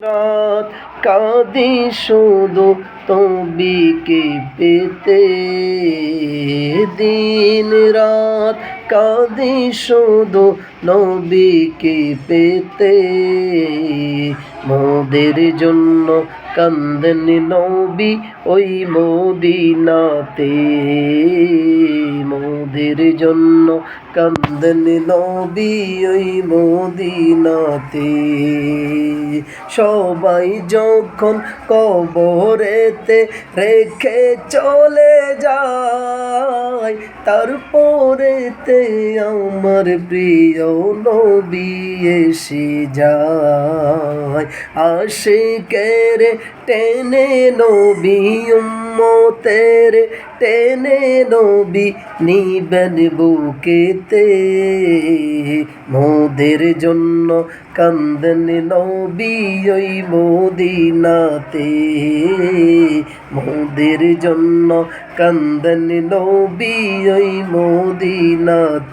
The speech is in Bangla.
রাত কাঁদি শুধু তবিকে পেতে, দিন রাত কাঁদি শুধু নবীকে পেতে। মোদের জন্য কান্দেন নবী ওই মদিনাতে, মোদের জন্য কান্দেন নবী ওই মদিনাতে। সবাই যখন কবরেতে রেখে চলে যায়, তারপরেতে আমার প্রিয় নবী এসে যায়। আশিকের টেনে নবী উম্মতের টেনে নবী নিবেন বুকেতে। মোদের জন্য কান্দেন নবী ওই মদিনাতে, মোদের জন্য কান্দেন নবী ওই মদিনাতে।